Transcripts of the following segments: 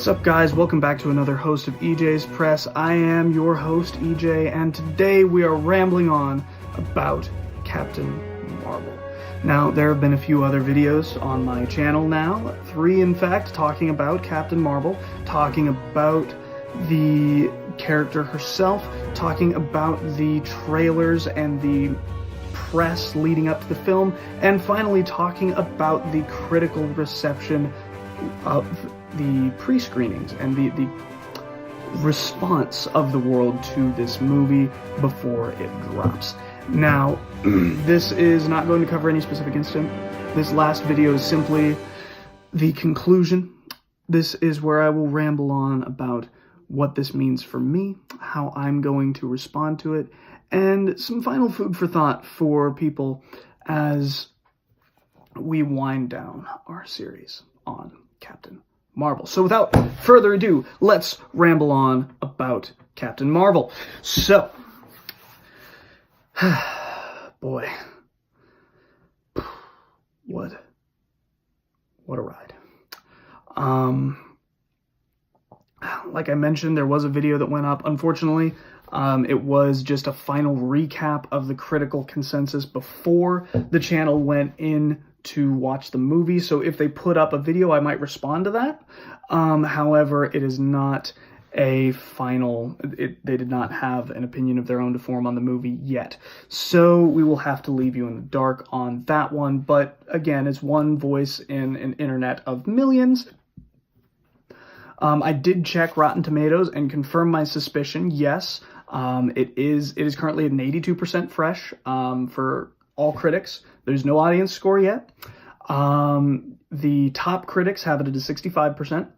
What's up, guys? Welcome back to another host of EJ's Press. I am your host, EJ, and today we are rambling on about Captain Marvel. Now, there have been a few other videos on my channel now, 3 in fact, talking about Captain Marvel, talking about the character herself, talking about the trailers and the press leading up to the film, and finally talking about the critical reception of the pre-screenings and the response of the world to this movie before it drops. Now, this is not going to cover any specific incident. This last video is simply the conclusion. This is where I will ramble on about what this means for me, how I'm going to respond to it, and some final food for thought for people as we wind down our series on Captain Marvel. So without further ado, let's ramble on about Captain Marvel. So, boy, what a ride. Like I mentioned, there was a video that went up. Unfortunately, it was just a final recap of the critical consensus before the channel went in to watch the movie. So if they put up a video, I might respond to that. However, it is not a final, they did not have an opinion of their own to form on the movie yet. So we will have to leave you in the dark on that one. But again, it's one voice in an internet of millions. I did check Rotten Tomatoes and confirm my suspicion. Yes, it is currently at an 82% fresh for all critics. There's no audience score yet. The top critics have it at a 65%.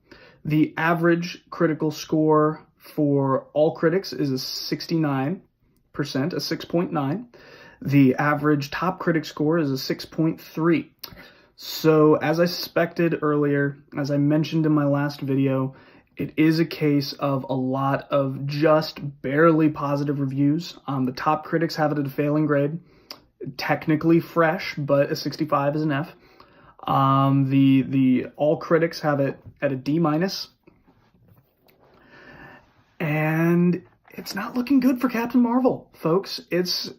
The average critical score for all critics is a 69%, a 6.9. The average top critic score is a 6.3. So, as I suspected earlier, as I mentioned in my last video, it is a case of a lot of just barely positive reviews. The top critics have it at a failing grade. Technically fresh, but a 65 is an F. The all critics have it at a D-, and it's not looking good for Captain Marvel, folks. It's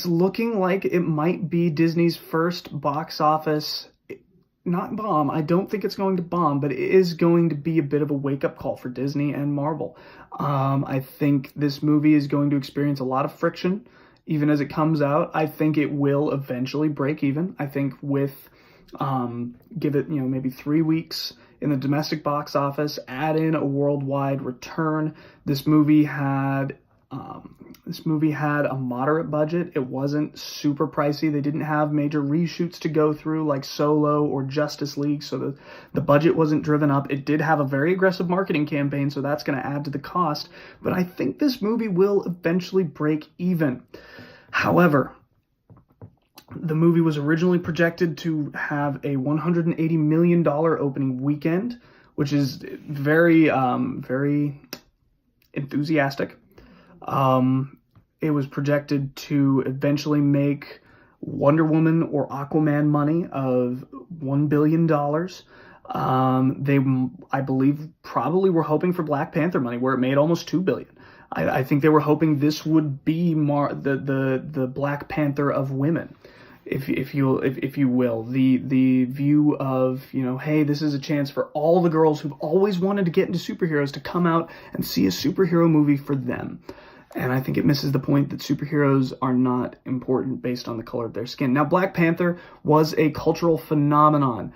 looking like it might be Disney's first box office, not bomb. I don't think it's going to bomb, but it is going to be a bit of a wake-up call for Disney and Marvel. I think this movie is going to experience a lot of friction even as it comes out. I think it will eventually break even. I think with, give it, maybe 3 weeks in the domestic box office, add in a worldwide return. This movie had a moderate budget. It wasn't super pricey. They didn't have major reshoots to go through like Solo or Justice League, so the budget wasn't driven up. It did have a very aggressive marketing campaign, so that's going to add to the cost. But I think this movie will eventually break even. However, the movie was originally projected to have a $180 million opening weekend, which is very, very enthusiastic. It was projected to eventually make Wonder Woman or Aquaman money of $1 billion. I believe, probably were hoping for Black Panther money, where it made almost $2 billion. I think they were hoping this would be the Black Panther of women, if you will, the view of, hey, this is a chance for all the girls who've always wanted to get into superheroes to come out and see a superhero movie for them. And I think it misses the point that superheroes are not important based on the color of their skin. Now, Black Panther was a cultural phenomenon.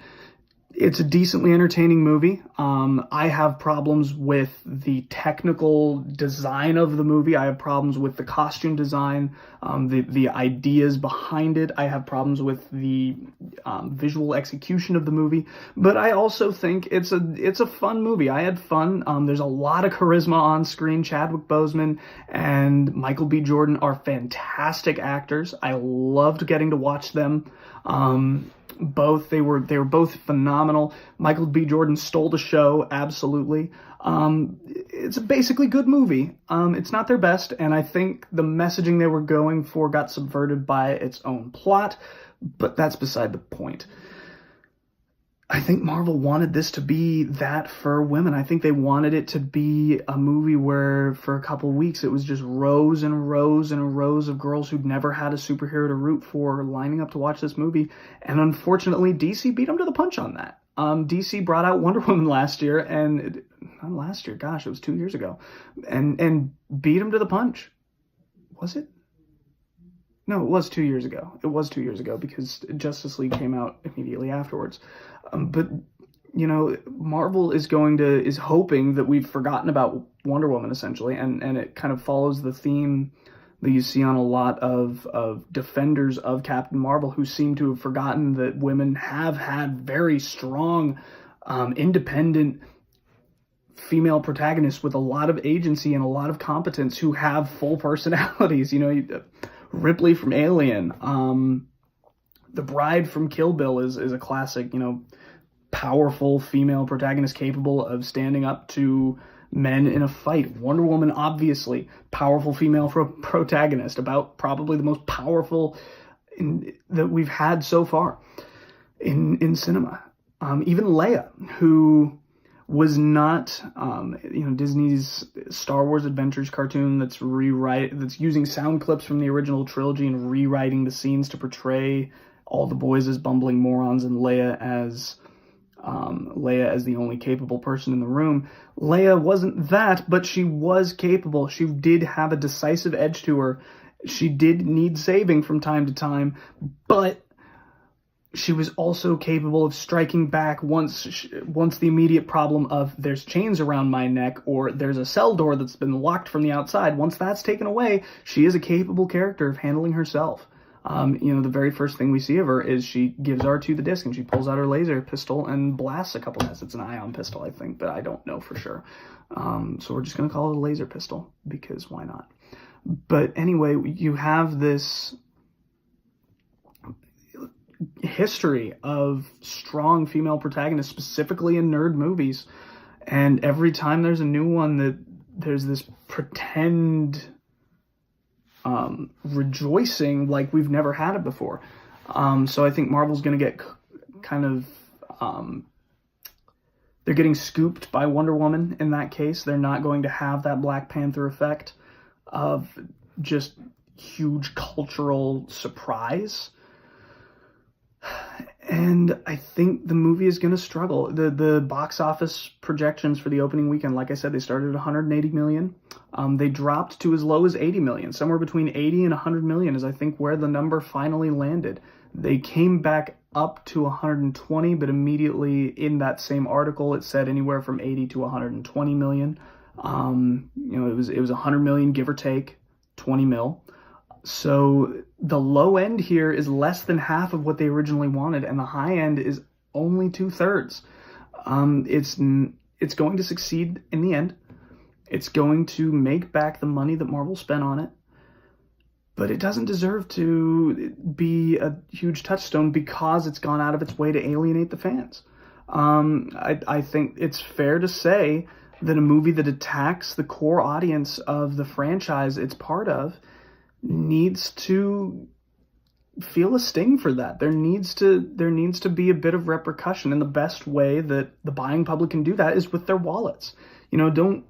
It's a decently entertaining movie. I have problems with the technical design of the movie. I have problems with the costume design, the ideas behind it. I have problems with the visual execution of the movie. But I also think it's a fun movie. I had fun. There's a lot of charisma on screen. Chadwick Boseman and Michael B. Jordan are fantastic actors. I loved getting to watch them. They were both phenomenal. Michael B. Jordan stole the show, absolutely. It's a basically good movie. It's not their best, and I think the messaging they were going for got subverted by its own plot, but that's beside the point. I think Marvel wanted this to be that for women. I think they wanted it to be a movie where for a couple weeks it was just rows and rows and rows of girls who'd never had a superhero to root for lining up to watch this movie. And unfortunately, DC beat them to the punch on that. DC brought out Wonder Woman last year, and not last year, gosh, it was 2 years ago, and beat them to the punch. Was it? No, it was 2 years ago. It was 2 years ago because Justice League came out immediately afterwards. But, you know, Marvel is hoping that we've forgotten about Wonder Woman, essentially, and it kind of follows the theme that you see on a lot of defenders of Captain Marvel who seem to have forgotten that women have had very strong, independent female protagonists with a lot of agency and a lot of competence who have full personalities. You know, Ripley from Alien, the Bride from Kill Bill is a classic, you know, powerful female protagonist capable of standing up to men in a fight. Wonder Woman, obviously, powerful female protagonist, about probably the most powerful that we've had so far in cinema. Even Leia, who was not, you know, Disney's Star Wars Adventures cartoon that's using sound clips from the original trilogy and rewriting the scenes to portray all the boys as bumbling morons and Leia as the only capable person in the room. Leia wasn't that, but she was capable. She did have a decisive edge to her. She did need saving from time to time, but she was also capable of striking back once the immediate problem of there's chains around my neck or there's a cell door that's been locked from the outside. Once that's taken away, she is a capable character of handling herself. You know, the very first thing we see of her is she gives R2 the disc and she pulls out her laser pistol and blasts a couple times. It's an ion pistol, I think, but I don't know for sure. So we're just going to call it a laser pistol because why not? But anyway, you have this history of strong female protagonists, specifically in nerd movies. And every time there's a new one, that there's this pretend rejoicing like we've never had it before. So I think Marvel's going to get kind of, they're getting scooped by Wonder Woman in that case. They're not going to have that Black Panther effect of just huge cultural surprise. And I think the movie is going to struggle. The box office projections for the opening weekend, like I said, they started at 180 million. They dropped to as low as 80 million. Somewhere between 80 and 100 million is, I think, where the number finally landed. They came back up to 120, but immediately in that same article, it said anywhere from 80 to 120 million. You know, it was 100 million, give or take, 20 mil. So the low end here is less than half of what they originally wanted, and the high end is only 2/3. It's going to succeed in the end. It's going to make back the money that Marvel spent on it, but it doesn't deserve to be a huge touchstone because it's gone out of its way to alienate the fans. I think it's fair to say that a movie that attacks the core audience of the franchise it's part of needs to feel a sting for that. There needs to be a bit of repercussion, and the best way that the buying public can do that is with their wallets. You know,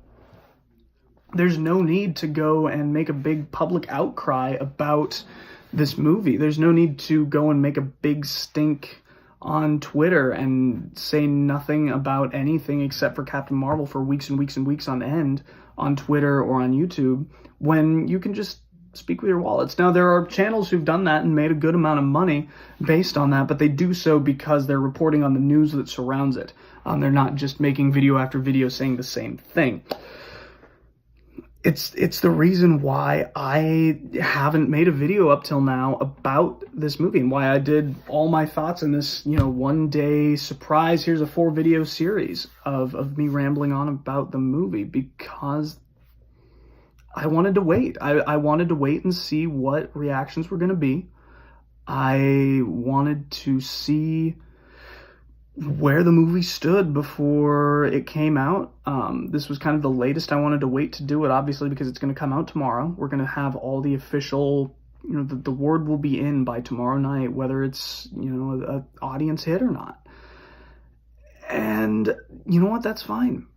there's no need to go and make a big public outcry about this movie. There's no need to go and make a big stink on Twitter and say nothing about anything except for Captain Marvel for weeks and weeks and weeks on end on Twitter or on YouTube, when you can just speak with your wallets. Now, there are channels who've done that and made a good amount of money based on that, but they do so because they're reporting on the news that surrounds it. They're not just making video after video saying the same thing. It's the reason why I haven't made a video up till now about this movie, and why I did all my thoughts in this, you know, one day surprise, here's a 4-video series of me rambling on about the movie, because I wanted to wait. I wanted to wait and see what reactions were going to be. I wanted to see where the movie stood before it came out. This was kind of the latest I wanted to wait to do it, obviously, because it's going to come out tomorrow. We're going to have all the official, you know, the word will be in by tomorrow night, whether it's, you know, an audience hit or not. And you know what? That's fine.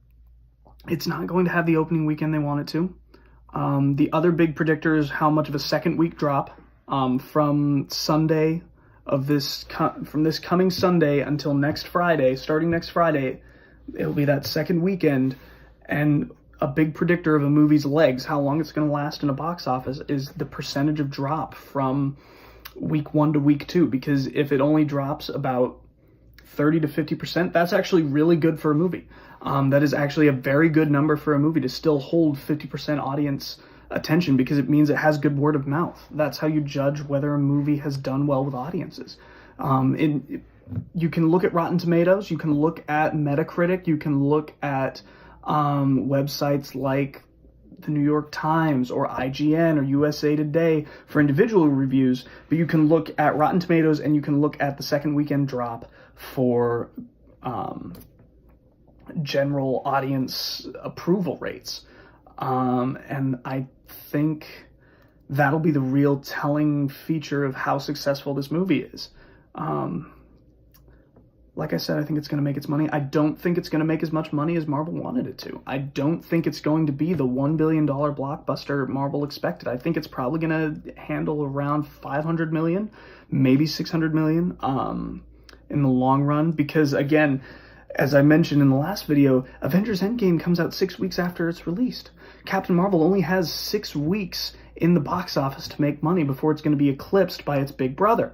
It's not going to have the opening weekend they want it to. The other big predictor is how much of a second week drop from Sunday from this coming Sunday until next Friday. Starting next Friday, it'll be that second weekend, and a big predictor of a movie's legs, how long it's going to last in a box office, is the percentage of drop from week 1 to week 2. Because if it only drops about 30 to 50%, that's actually really good for a movie. That is actually a very good number for a movie to still hold 50% audience attention, because it means it has good word of mouth. That's how you judge whether a movie has done well with audiences. You can look at Rotten Tomatoes, you can look at Metacritic, you can look at websites like the New York Times or IGN or USA Today for individual reviews, but you can look at Rotten Tomatoes and you can look at the second weekend drop for general audience approval rates. And I think that'll be the real telling feature of how successful this movie is. Like I said, I think it's going to make its money. I don't think it's going to make as much money as Marvel wanted it to. I don't think it's going to be the $1 billion blockbuster Marvel expected. I think it's probably going to handle around $500 million, maybe $600 million in the long run. Because, again, as I mentioned in the last video, Avengers Endgame comes out 6 weeks after it's released. Captain Marvel only has 6 weeks in the box office to make money before it's going to be eclipsed by its big brother.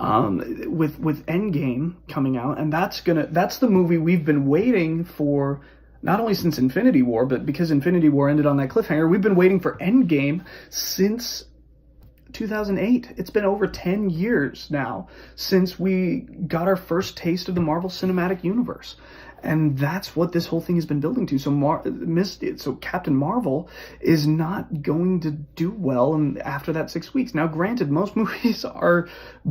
With Endgame coming out, and that's the movie we've been waiting for, not only since Infinity War, but because Infinity War ended on that cliffhanger, we've been waiting for Endgame since 2008. It's been over 10 years now since we got our first taste of the Marvel Cinematic Universe. And that's what this whole thing has been building to. So Captain Marvel is not going to do well after that 6 weeks. Now, granted, most movies are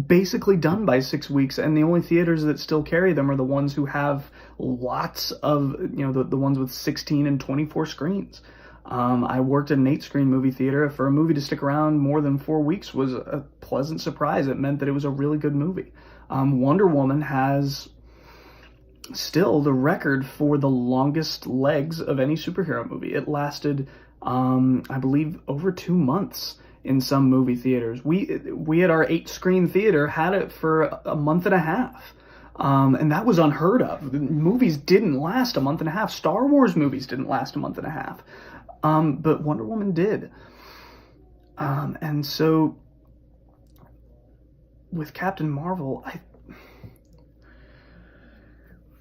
basically done by 6 weeks, and the only theaters that still carry them are the ones who have lots of, the ones with 16 and 24 screens. I worked at an 8-screen movie theater. For a movie to stick around more than 4 weeks was a pleasant surprise. It meant that it was a really good movie. Wonder Woman has still the record for the longest legs of any superhero movie. It lasted, I believe, over 2 months in some movie theaters. We at our 8-screen theater had it for a month and a half. And that was unheard of. Movies didn't last a month and a half. Star Wars movies didn't last a month and a half. But Wonder Woman did. And so with Captain Marvel,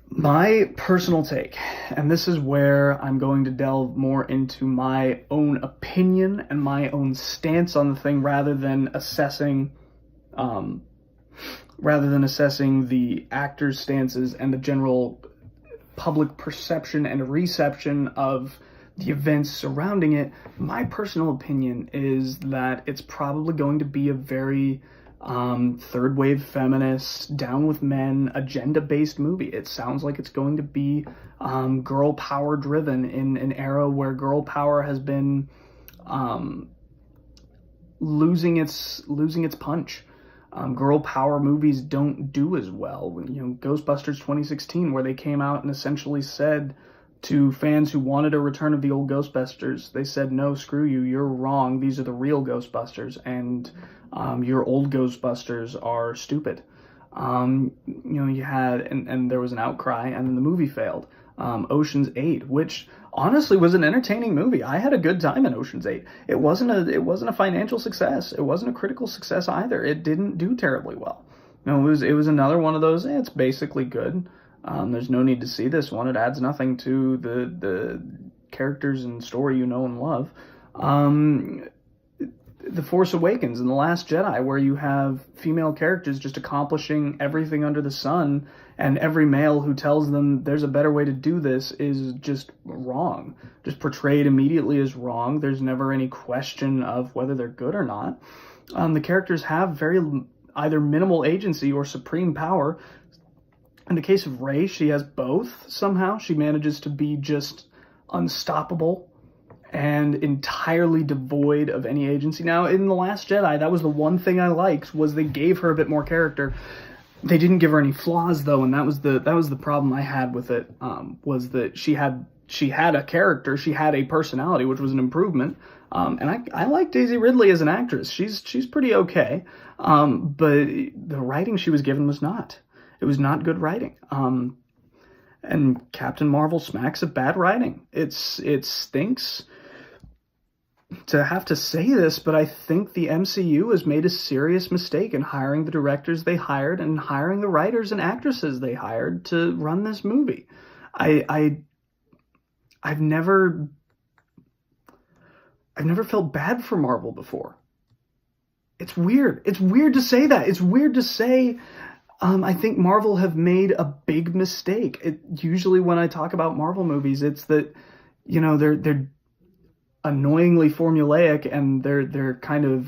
my personal take, and this is where I'm going to delve more into my own opinion and my own stance on the thing, rather than assessing the actors' stances and the general public perception and reception of the events surrounding it. My personal opinion is that it's probably going to be a very third wave feminist, down with men, agenda-based movie. It sounds like it's going to be girl power driven in an era where girl power has been losing its punch. Girl power movies don't do as well. Ghostbusters 2016, where they came out and essentially said to fans who wanted a return of the old Ghostbusters, they said, no, screw you, you're wrong, these are the real Ghostbusters, and your old Ghostbusters are stupid. You had, and there was an outcry, and then the movie failed. Ocean's 8, which honestly was an entertaining movie. I had a good time in Ocean's 8. It wasn't a financial success. It wasn't a critical success either. It didn't do terribly well. It was another one of those, it's basically good. There's no need to see this one. It adds nothing to the characters and story and love. The Force Awakens and The Last Jedi, where you have female characters just accomplishing everything under the sun, and every male who tells them there's a better way to do this is just wrong. Just portrayed immediately as wrong. There's never any question of whether they're good or not. The characters have either minimal agency or supreme power. In the case of Rey, she has both somehow. She manages to be just unstoppable and entirely devoid of any agency. Now, in The Last Jedi, that was the one thing I liked, was they gave her a bit more character. They didn't give her any flaws though, and that was the problem I had with it. Was that she had a character, she had a personality, which was an improvement. And I like Daisy Ridley as an actress. She's pretty okay. But the writing she was given was not. It was not good writing. And Captain Marvel smacks of bad writing. It stinks to have to say this, but I think the MCU has made a serious mistake in hiring the directors they hired and hiring the writers and actresses they hired to run this movie. I've never felt bad for Marvel before. It's weird. It's weird to say that. It's weird to say I think Marvel have made a big mistake. Usually when I talk about Marvel movies, it's that, you know, they're annoyingly formulaic, and they're kind of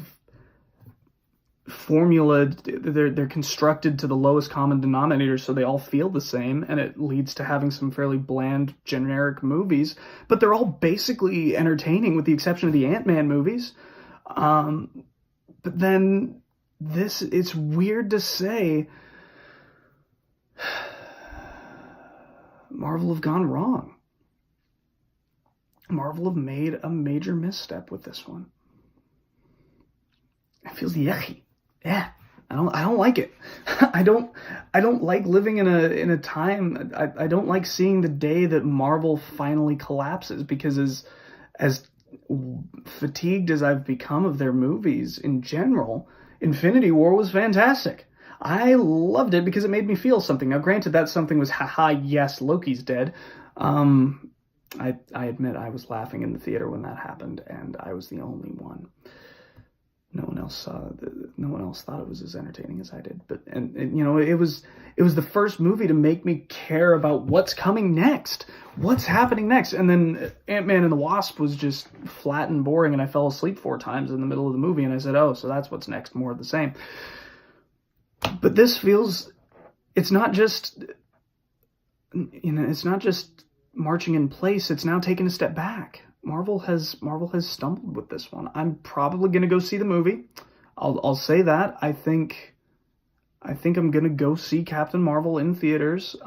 they're constructed to the lowest common denominator, so they all feel the same, and it leads to having some fairly bland, generic movies. But they're all basically entertaining, with the exception of the Ant-Man movies. But then it's weird to say Marvel have gone wrong. Marvel have made a major misstep with this one. It feels yucky. Yeah, I don't like it. I don't like living in a time. I don't like seeing the day that Marvel finally collapses, because as fatigued as I've become of their movies in general, Infinity War was fantastic. I loved it because it made me feel something. Now, granted, that something was, haha, yes, Loki's dead. I admit I was laughing in the theater when that happened, and I was the only one. No one else thought it was as entertaining as I did. But and you know, it was the first movie to make me care about what's coming next, what's happening next. And then Ant-Man and the Wasp was just flat and boring, and I fell asleep 4 times in the middle of the movie, and I said, oh, so that's what's next, more of the same. But this feels, it's not just, you know, it's not just marching in place, it's now taking a step back. Marvel has stumbled with this one. I'm probably going to go see the movie. I'll say that. I think I'm going to go see Captain Marvel in theaters.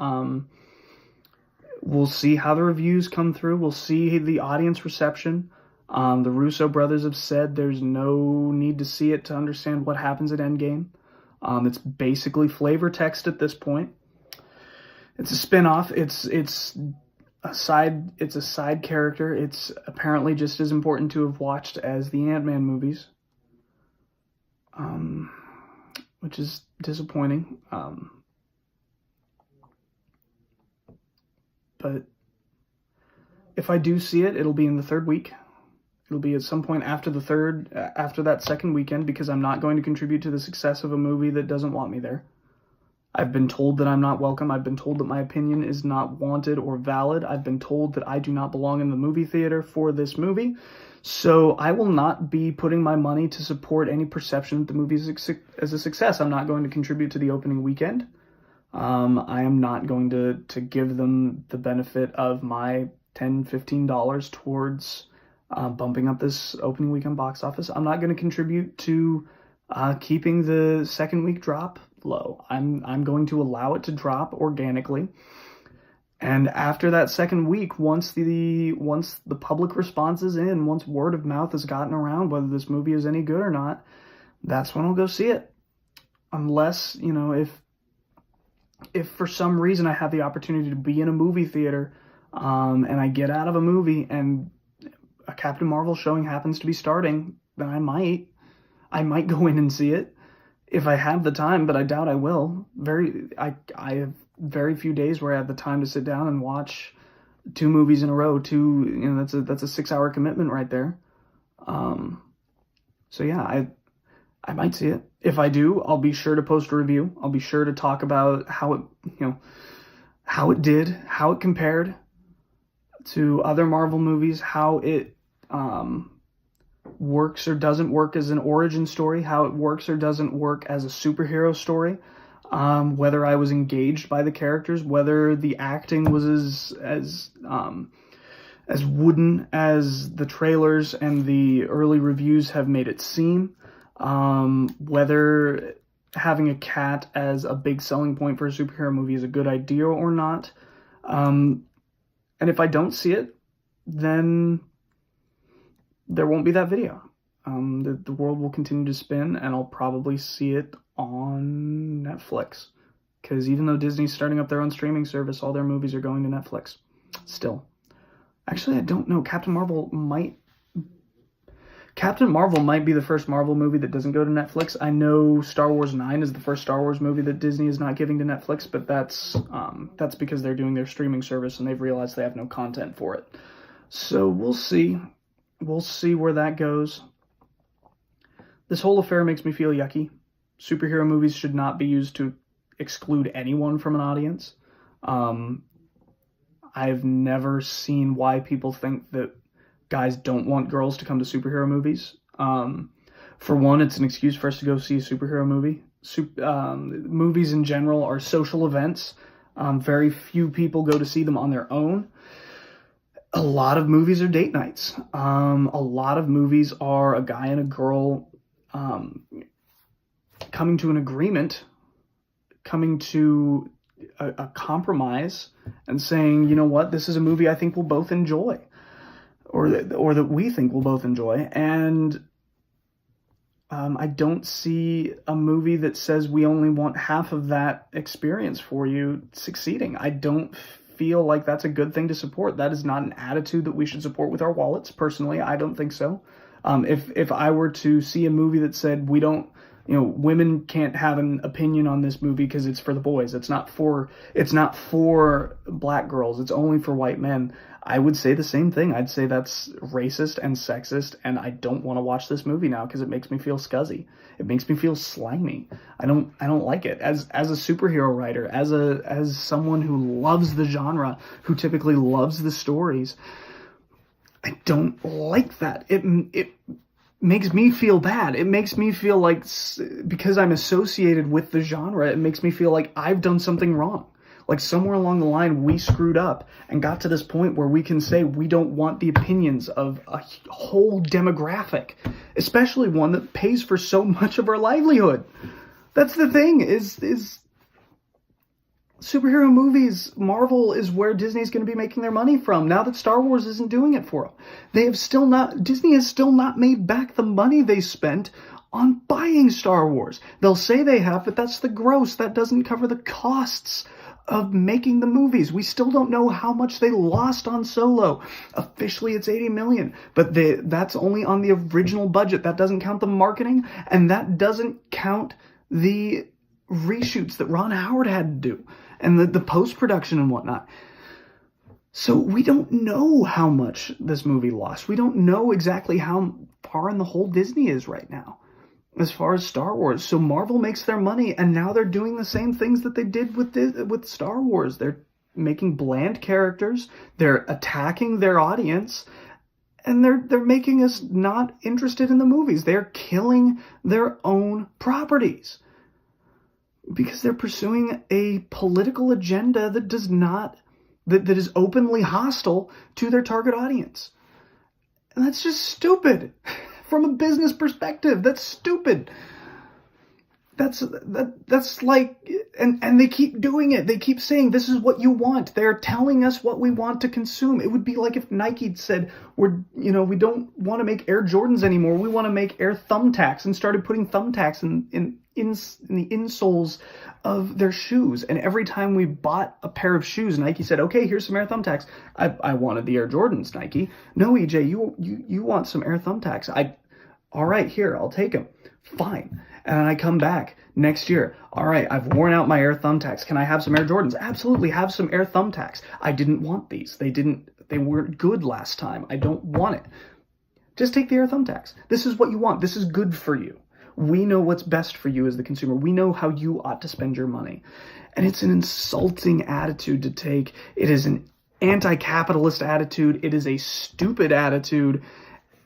We'll see how the reviews come through. We'll see the audience reception. The Russo brothers have said there's no need to see it to understand what happens at Endgame. It's basically flavor text at this point. It's a spin-off. It's a side character. It's apparently just as important to have watched as the Ant-Man movies, which is disappointing. But if I do see it, it'll be in the third week. It'll be at some point after that second weekend, because I'm not going to contribute to the success of a movie that doesn't want me there. I've been told that I'm not welcome. I've been told that my opinion is not wanted or valid. I've been told that I do not belong in the movie theater for this movie. So I will not be putting my money to support any perception that the movie is as a success. I'm not going to contribute to the opening weekend. I am not going to give them the benefit of my $10, $15 towards bumping up this opening weekend box office. I'm not going to contribute to keeping the second week drop low. I'm going to allow it to drop organically. And after that second week, once the public response is in, once word of mouth has gotten around whether this movie is any good or not, that's when I'll go see it. Unless, you know, if for some reason I have the opportunity to be in a movie theater, and I get out of a movie and a Captain Marvel showing happens to be starting, then I might go in and see it if I have the time, but I doubt I will. I have very few days where I have the time to sit down and watch 2 movies in a row. That's a 6-hour commitment right there. So yeah, I might see it. If I do, I'll be sure to post a review. I'll be sure to talk about how it did, how it compared to other Marvel movies, how it works or doesn't work as an origin story, how it works or doesn't work as a superhero story, whether I was engaged by the characters, whether the acting was as wooden as the trailers and the early reviews have made it seem, whether having a cat as a big selling point for a superhero movie is a good idea or not. And if I don't see it, then there won't be that video. The world will continue to spin, and I'll probably see it on Netflix. Because even though Disney's starting up their own streaming service, all their movies are going to Netflix. Still. Actually, I don't know. Captain Marvel might be the first Marvel movie that doesn't go to Netflix. I know Star Wars 9 is the first Star Wars movie that Disney is not giving to Netflix, but that's because they're doing their streaming service and they've realized they have no content for it. So we'll see. We'll see where that goes. This whole affair makes me feel yucky. Superhero movies should not be used to exclude anyone from an audience. I've never seen why people think that guys don't want girls to come to superhero movies. For one, it's an excuse for us to go see a superhero movie. Movies in general are social events. Very few people go to see them on their own. A lot of movies are date nights. A lot of movies are a guy and a girl coming to an agreement, coming to a compromise and saying, you know what, this is a movie I think we'll both enjoy, or that we think we'll both enjoy. And I don't see a movie that says we only want half of that experience for you succeeding. I don't feel like that's a good thing to support. That is not an attitude that we should support with our wallets. Personally, I don't think so. If I were to see a movie that said we don't, women can't have an opinion on this movie because it's for the boys, it's not for black girls, it's only for white men, I would say the same thing. I'd say that's racist and sexist, and I don't want to watch this movie now because it makes me feel scuzzy. It makes me feel slimy. I don't like it. As a superhero writer, as someone who loves the genre, who typically loves the stories, I don't like that. It makes me feel bad. It makes me feel like, because I'm associated with the genre, it makes me feel like I've done something wrong. Like somewhere along the line, we screwed up and got to this point where we can say we don't want the opinions of a whole demographic, especially one that pays for so much of our livelihood. That's the thing, is superhero movies, Marvel is where Disney's going to be making their money from now that Star Wars isn't doing it for them. Disney has still not made back the money they spent on buying Star Wars. They'll say they have, but that's the gross. That doesn't cover the costs of making the movies. We still don't know how much they lost on Solo. Officially, it's $80 million, but that's only on the original budget. That doesn't count the marketing, and that doesn't count the reshoots that Ron Howard had to do, and the post-production and whatnot. So we don't know how much this movie lost. We don't know exactly how far in the hole Disney is right now as far as Star Wars. So Marvel makes their money, and now they're doing the same things that they did with Star Wars. They're making bland characters, they're attacking their audience, and they're making us not interested in the movies. They're killing their own properties because they're pursuing a political agenda that is openly hostile to their target audience. And that's just stupid. From a business perspective, that's stupid. That's like, and they keep doing it. They keep saying, this is what you want. They're telling us what we want to consume. It would be like if Nike said, we don't want to make Air Jordans anymore. We want to make Air Thumbtacks, and started putting thumbtacks in the insoles of their shoes. And every time we bought a pair of shoes, Nike said, okay, here's some Air Thumbtacks. I wanted the Air Jordans, Nike. No, EJ, you want some Air Thumbtacks. All right, here, I'll take them. Fine. And I come back next year. All right, I've worn out my Air Thumbtacks. Can I have some Air Jordans? Absolutely, have some Air Thumbtacks. I didn't want these. They weren't good last time. I don't want it. Just take the Air Thumbtacks. This is what you want. This is good for you. We know what's best for you as the consumer. We know how you ought to spend your money. And it's an insulting attitude to take. It is an anti-capitalist attitude. It is a stupid attitude.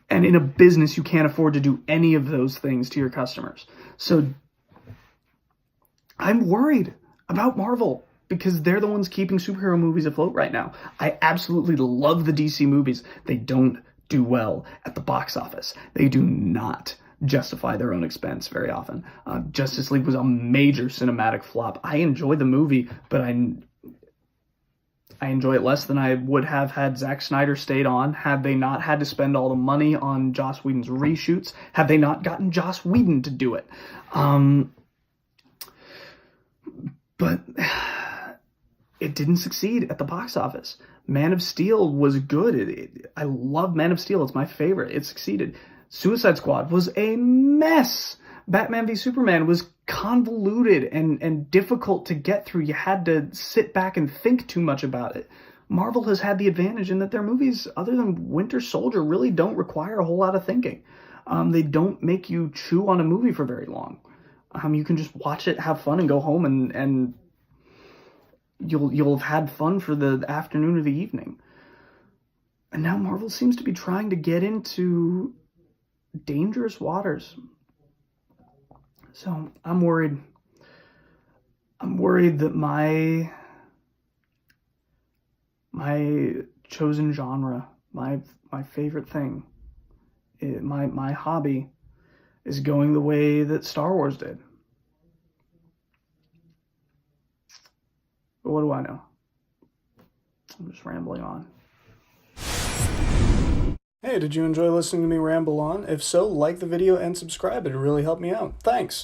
And in a business, you can't afford to do any of those things to your customers. So I'm worried about Marvel because they're the ones keeping superhero movies afloat right now. I absolutely love the DC movies. They don't do well at the box office. They do not. justify their own expense very often. Justice League was a major cinematic flop. I enjoyed the movie, but I enjoy it less than I would have had Zack Snyder stayed on, had they not had to spend all the money on Joss Whedon's reshoots, had they not gotten Joss Whedon to do it. But it didn't succeed at the box office. Man of Steel was good. I love Man of Steel. It's my favorite. It succeeded. Suicide Squad was a mess. Batman v Superman was convoluted and difficult to get through. You had to sit back and think too much about it. Marvel has had the advantage in that their movies, other than Winter Soldier, really don't require a whole lot of thinking. They don't make you chew on a movie for very long. You can just watch it, have fun, and go home, and you'll have had fun for the afternoon or the evening. And now Marvel seems to be trying to get into dangerous waters. So I'm worried. I'm worried that my chosen genre, my favorite thing, my hobby, is going the way that Star Wars did. But what do I know? I'm just rambling on. Hey, did you enjoy listening to me ramble on? If so, like the video and subscribe. It'd really help me out. Thanks.